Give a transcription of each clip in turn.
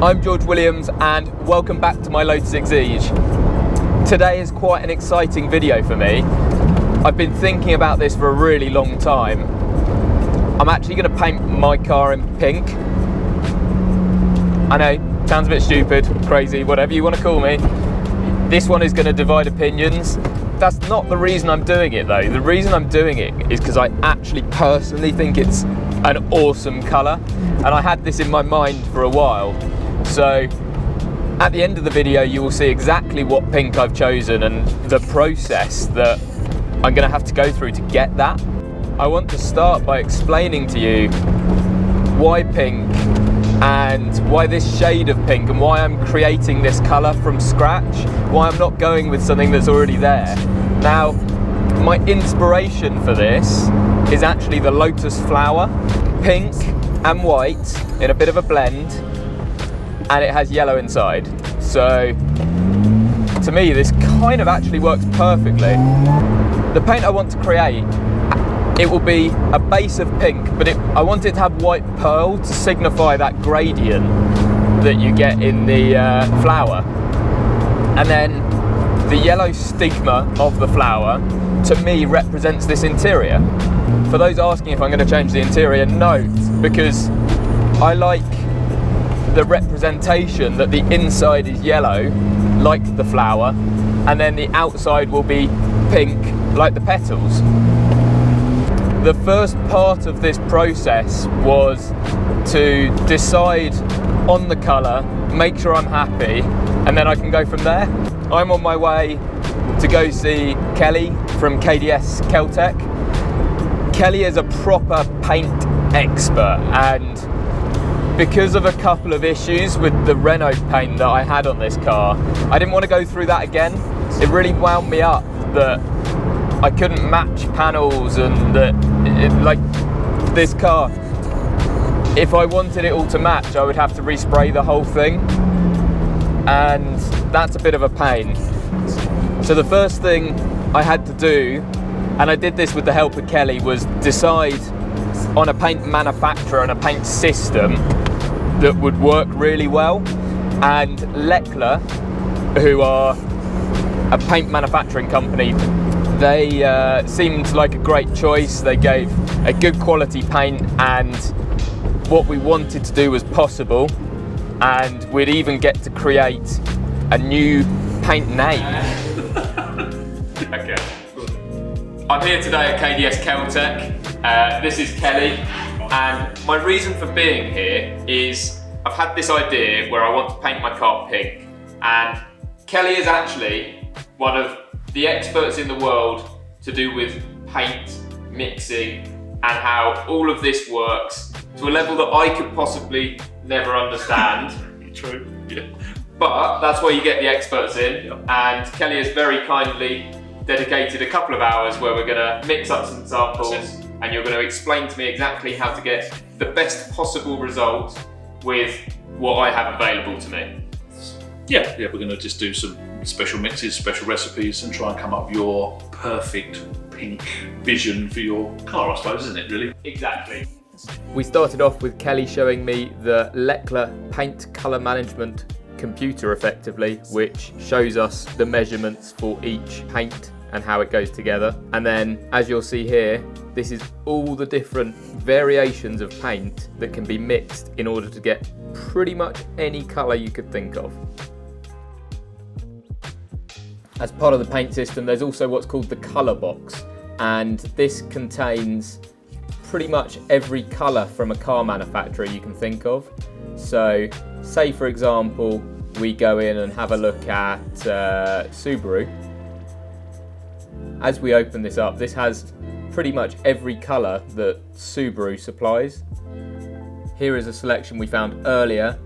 I'm GFWilliams and welcome back to my Lotus Exige. Today is quite an exciting video for me. I've been thinking about this for a really long time. I'm actually going to paint my car in pink. I know, sounds a bit stupid, crazy, whatever you want to call me. This one is going to divide opinions. That's not the reason I'm doing it though. The reason I'm doing it is because I actually personally think it's an awesome colour, and I had this in my mind for a while. So at the end of the video you will see exactly what pink I've chosen and the process that I'm going to have to go through to get that. I want to start by explaining to you why pink and why this shade of pink and why I'm creating this colour from scratch, why I'm not going with something that's already there. Now, my inspiration for this is actually the Lotus flower, pink and white in a bit of a blend, and it has yellow inside. So to me this kind of actually works perfectly. The paint I want to create, it will be a base of pink, but I want it to have white pearl to signify that gradient that you get in the flower. And then the yellow stigma of the flower, to me, represents this interior. For those asking if I'm going to change the interior, no, because I like the representation that the inside is yellow, like the flower, and then the outside will be pink, like the petals. The first part of this process was to decide on the colour, make sure I'm happy, and then I can go from there. I'm on my way to go see Kelly from KDS Keltec. Kelly is a proper paint expert, and because of a couple of issues with the Renault paint that I had on this car, I didn't want to go through that again. It really wound me up that I couldn't match panels, and that like this car, if I wanted it all to match, I would have to respray the whole thing, and that's a bit of a pain. So the first thing I had to do, and I did this with the help of Kelly, was decide on a paint manufacturer and a paint system that would work really well. And Lekla, who are a paint manufacturing company, they seemed like a great choice. They gave a good quality paint, and what we wanted to do was possible, and we'd even get to create a new paint name. Okay. I'm here today at KDS Keltec. This is Kelly, and my reason for being here is I've had this idea where I want to paint my car pink, and Kelly is actually one of the experts in the world to do with paint, mixing, and how all of this works to a level that I could possibly never understand. True, yeah. But that's why you get the experts in, Yep. And Kelly has very kindly dedicated a couple of hours where we're going to mix up some samples, and you're going to explain to me exactly how to get the best possible result with what I have available to me. Yeah, we're going to just do some special mixes, special recipes, and try and come up with your perfect pink vision for your car, I suppose, isn't it, really? Exactly. We started off with Kelly showing me the Lekla paint colour management computer effectively, which shows us the measurements for each paint and how it goes together. And then, as you'll see here, this is all the different variations of paint that can be mixed in order to get pretty much any colour you could think of. As part of the paint system, there's also what's called the colour box, and this contains pretty much every colour from a car manufacturer you can think of. So, say for example, we go in and have a look at Subaru. As we open this up, this has pretty much every colour that Subaru supplies. Here is a selection we found earlier,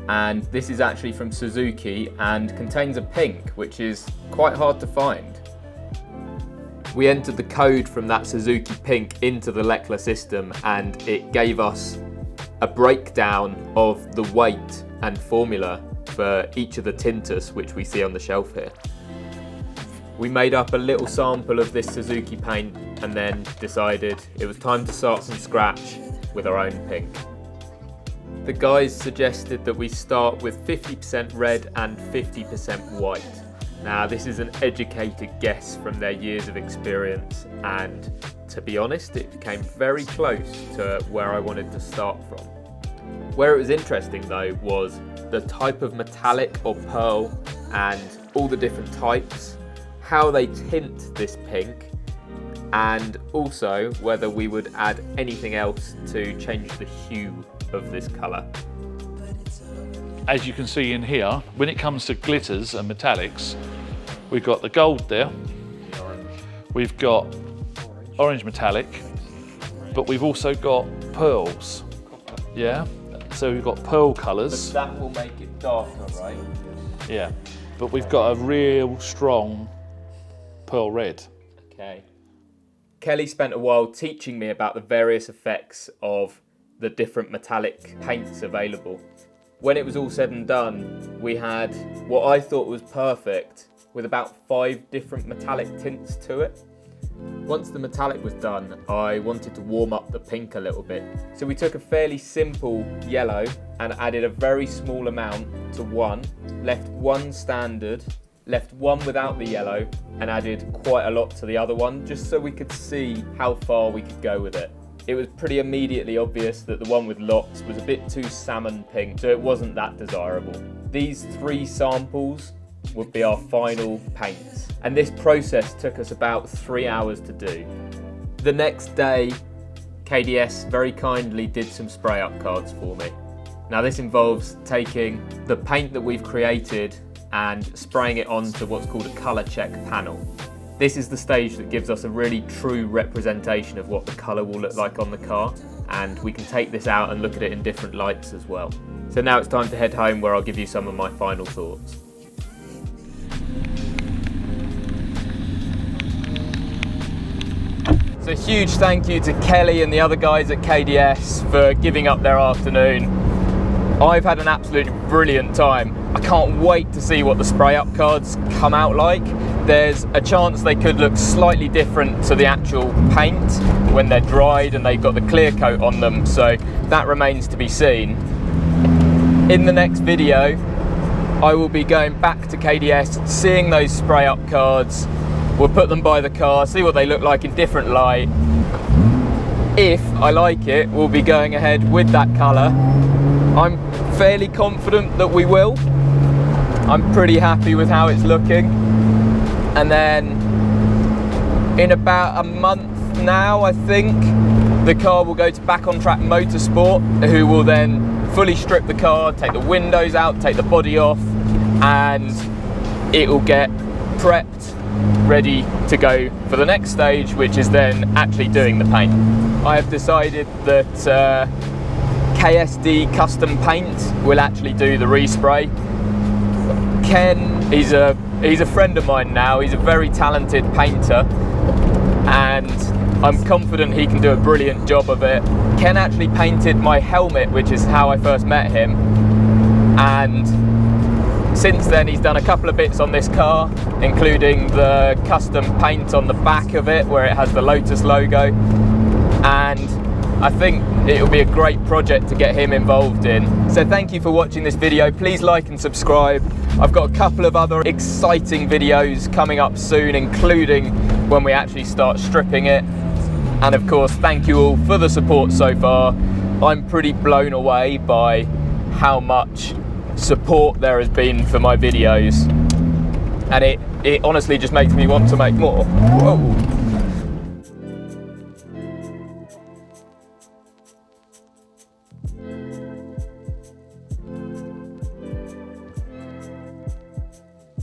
and this is actually from Suzuki and contains a pink, which is quite hard to find. We entered the code from that Suzuki pink into the Lekla system, and it gave us a breakdown of the weight and formula for each of the tinters which we see on the shelf here. We made up a little sample of this Suzuki paint and then decided it was time to start from scratch with our own pink. the guys suggested that we start with 50% red and 50% white. Now, this is an educated guess from their years of experience, and to be honest, it came very close to where I wanted to start from. Where it was interesting though was the type of metallic or pearl and all the different types, how they tint this pink, and also whether we would add anything else to change the hue of this colour. As you can see in here, when it comes to glitters and metallics, we've got the gold there, we've got orange metallic, but we've also got pearls. Yeah, so we've got pearl colours. But that will make it darker, right? Yeah, but we've got a real strong pearl red. Okay. Kelly spent a while teaching me about the various effects of the different metallic paints available. When it was all said and done, we had what I thought was perfect, with about 5 different metallic tints to it. Once the metallic was done, I wanted to warm up the pink a little bit. So we took a fairly simple yellow and added a very small amount to one, left one standard, left one without the yellow, and added quite a lot to the other one, just so we could see how far we could go with it. It was pretty immediately obvious that the one with lots was a bit too salmon pink, so it wasn't that desirable. These 3 samples would be our final paints, and this process took us about 3 hours to do. The next day, KDS very kindly did some spray up cards for me. Now this involves taking the paint that we've created and spraying it onto what's called a colour check panel. This is the stage that gives us a really true representation of what the colour will look like on the car, and we can take this out and look at it in different lights as well. So now it's time to head home, where I'll give you some of my final thoughts. So a huge thank you to Kelly and the other guys at KDS for giving up their afternoon. I've had an absolutely brilliant time. I can't wait to see what the spray up cards come out like. There's a chance they could look slightly different to the actual paint when they're dried and they've got the clear coat on them, so that remains to be seen. In the next video, I will be going back to KDS, seeing those spray up cards. We'll put them by the car, see what they look like in different light. If I like it, we'll be going ahead with that colour. I'm fairly confident that we will. I'm pretty happy with how it's looking. And then in about a month now, I think, the car will go to Back on Track Motorsport, who will then fully strip the car, take the windows out, take the body off, and it will get prepped, ready to go for the next stage, which is then actually doing the paint. I have decided that KSD Custom Paint will actually do the respray. Ken, he's a friend of mine now. He's a very talented painter, and I'm confident he can do a brilliant job of it. Ken actually painted my helmet, which is how I first met him, and since then he's done a couple of bits on this car, including the custom paint on the back of it where it has the Lotus logo, and I think it'll be a great project to get him involved in. So thank you for watching this video. Please like and subscribe. I've got a couple of other exciting videos coming up soon, including when we actually start stripping it. And of course, thank you all for the support so far. I'm pretty blown away by how much support there has been for my videos, and it honestly just makes me want to make more. Whoa.